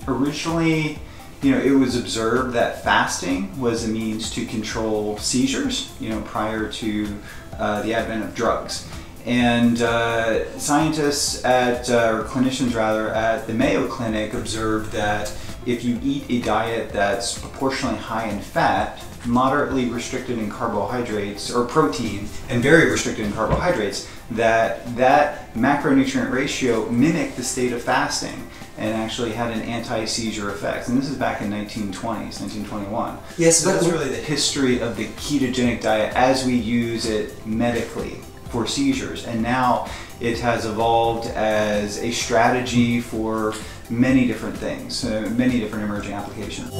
Originally, it was observed that fasting was a means to control seizures, prior to the advent of drugs. And scientists or clinicians rather, at the Mayo Clinic observed that if you eat a diet that's proportionally high in fat, moderately restricted in carbohydrates or protein, and very restricted in carbohydrates, that macronutrient ratio mimicked the state of fasting and actually had an anti-seizure effect. And this is back in 1920s, 1921. Yes, so that's really the history of the ketogenic diet as we use it medically for seizures. And now it has evolved as a strategy for many different things, many different emerging applications.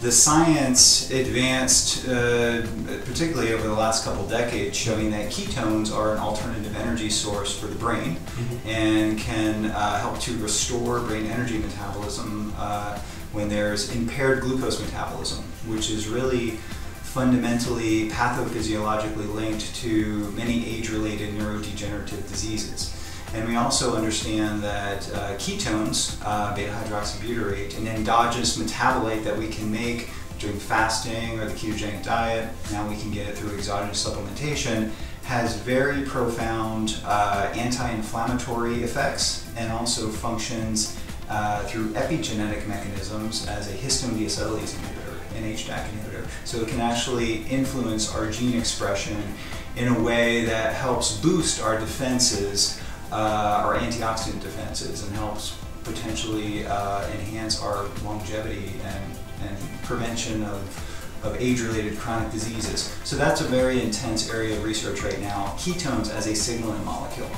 The science advanced, particularly over the last couple decades, showing that ketones are an alternative energy source for the brain and can help to restore brain energy metabolism when there's impaired glucose metabolism, which is really fundamentally pathophysiologically linked to many age-related neurodegenerative diseases. And we also understand that ketones, beta-hydroxybutyrate, an endogenous metabolite that we can make during fasting or the ketogenic diet, now we can get it through exogenous supplementation, has very profound anti-inflammatory effects and also functions through epigenetic mechanisms as a histone deacetylase inhibitor, an HDAC inhibitor. So it can actually influence our gene expression in a way that helps boost our defenses, our antioxidant defenses, and helps potentially enhance our longevity and prevention of age-related chronic diseases. So that's a very intense area of research right now, ketones as a signaling molecule.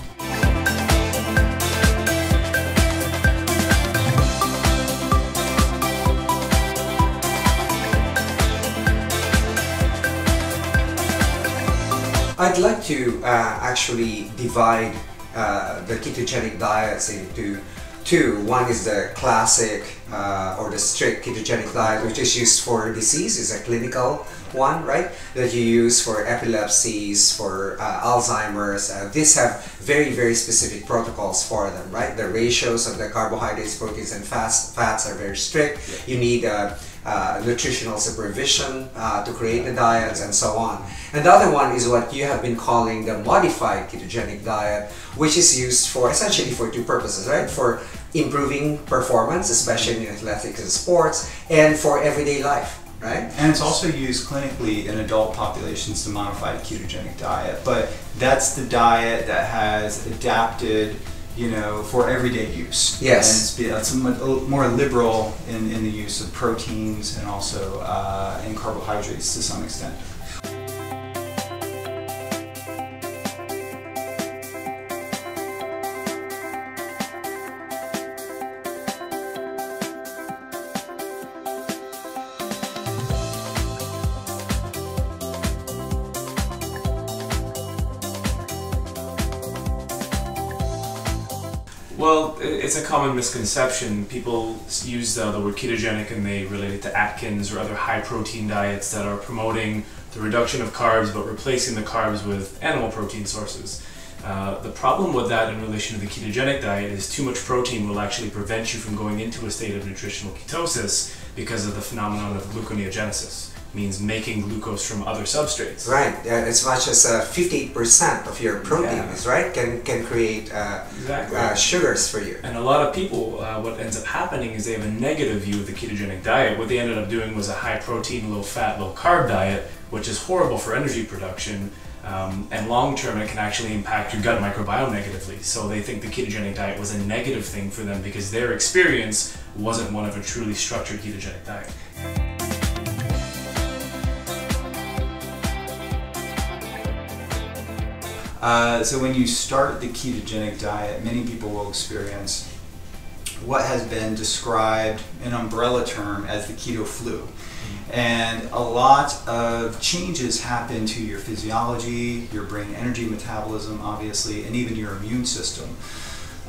I'd like to actually divide the ketogenic diets into two. One is the classic or the strict ketogenic diet, which is used for disease, is a clinical one, right? That you use for epilepsies, for Alzheimer's. These have very, very specific protocols for them, right? The ratios of the carbohydrates, proteins, and fats are very strict. You need nutritional supervision to create the diets and so on. And the other one is what you have been calling the modified ketogenic diet, which is used for essentially for two purposes, right? For improving performance, especially in athletics and sports, and for everyday life. Right? And it's also used clinically in adult populations, the modified ketogenic diet. But that's the diet that has adapted, for everyday use. Yes. And it's more liberal in the use of proteins and also in carbohydrates to some extent. Well, it's a common misconception. People use the word ketogenic and they relate it to Atkins or other high-protein diets that are promoting the reduction of carbs but replacing the carbs with animal protein sources. The problem with that in relation to the ketogenic diet is too much protein will actually prevent you from going into a state of nutritional ketosis because of the phenomenon of gluconeogenesis. Means making glucose from other substrates. Right, as much as 58% of your proteins, right, can create exactly. Sugars for you. And a lot of people, what ends up happening is they have a negative view of the ketogenic diet. What they ended up doing was a high protein, low fat, low carb diet, which is horrible for energy production, and long term it can actually impact your gut microbiome negatively. So they think the ketogenic diet was a negative thing for them because their experience wasn't one of a truly structured ketogenic diet. So when you start the ketogenic diet, many people will experience what has been described, an umbrella term, as the keto flu. And a lot of changes happen to your physiology, your brain energy metabolism, obviously, and even your immune system.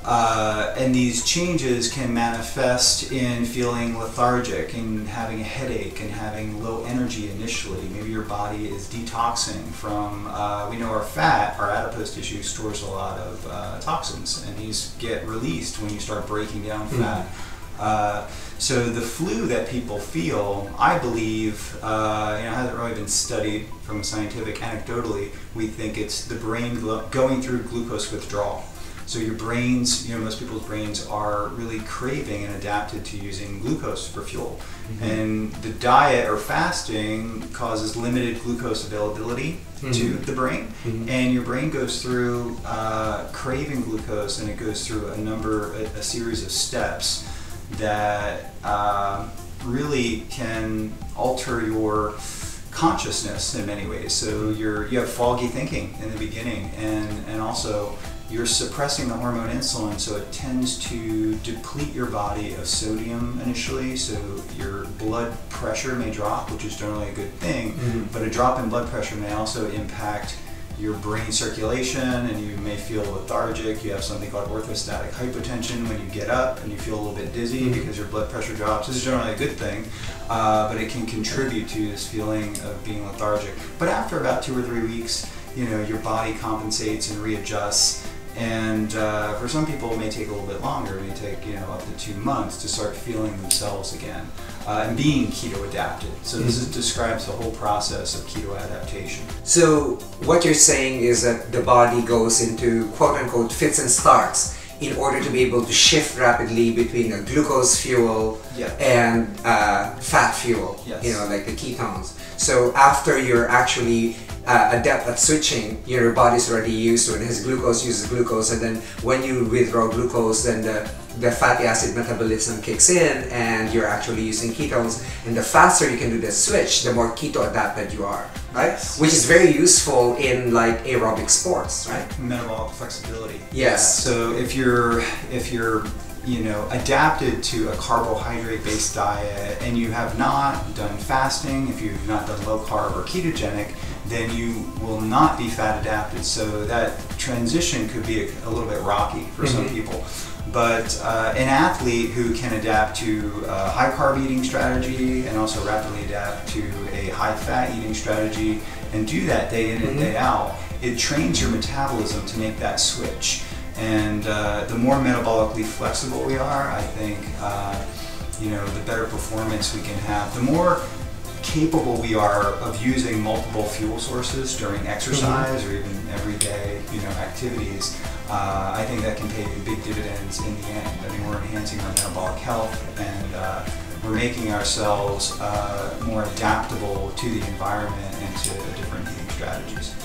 And these changes can manifest in feeling lethargic and having a headache and having low energy initially. Maybe your body is detoxing from, we know our fat, our adipose tissue stores a lot of toxins, and these get released when you start breaking down fat. So the flu that people feel, I believe, hasn't really been studied from a scientific. Anecdotally, we think it's the brain going through glucose withdrawal. So your brains, most people's brains are really craving and adapted to using glucose for fuel. And the diet or fasting causes limited glucose availability to the brain. And your brain goes through craving glucose, and it goes through a series of steps that really can alter your consciousness in many ways. So you have foggy thinking in the beginning, and also you're suppressing the hormone insulin, so it tends to deplete your body of sodium initially, so your blood pressure may drop, which is generally a good thing, but a drop in blood pressure may also impact your brain circulation, and you may feel lethargic. You have something called orthostatic hypotension when you get up, and you feel a little bit dizzy because your blood pressure drops. This is generally a good thing, but it can contribute to this feeling of being lethargic. But after about 2 or 3 weeks, your body compensates and readjusts. And for some people, it may take a little bit longer. It may take up to 2 months to start feeling themselves again and being keto adapted. So this describes the whole process of keto adaptation. So what you're saying is that the body goes into quote unquote fits and starts in order to be able to shift rapidly between a glucose fuel and fat fuel, like the ketones. So after you're actually adept at switching, your body's already used to it. It has glucose, uses glucose, and then when you withdraw glucose, then the fatty acid metabolism kicks in, and you're actually using ketones. And the faster you can do the switch, the more keto adapted you are, right? Yes. Which is very useful in like aerobic sports, right? Metabolic flexibility. Yes. So if you're adapted to a carbohydrate-based diet, and you have not done fasting, if you've not done low carb or ketogenic, then you will not be fat adapted. So that transition could be a little bit rocky for some people. But an athlete who can adapt to a high carb eating strategy and also rapidly adapt to a high fat eating strategy, and do that day in and day out, it trains your metabolism to make that switch. And the more metabolically flexible we are, I think, the better performance we can have. The more capable we are of using multiple fuel sources during exercise or even everyday, activities, I think that can pay big dividends in the end. I mean, we're enhancing our metabolic health, and we're making ourselves more adaptable to the environment and to different eating strategies.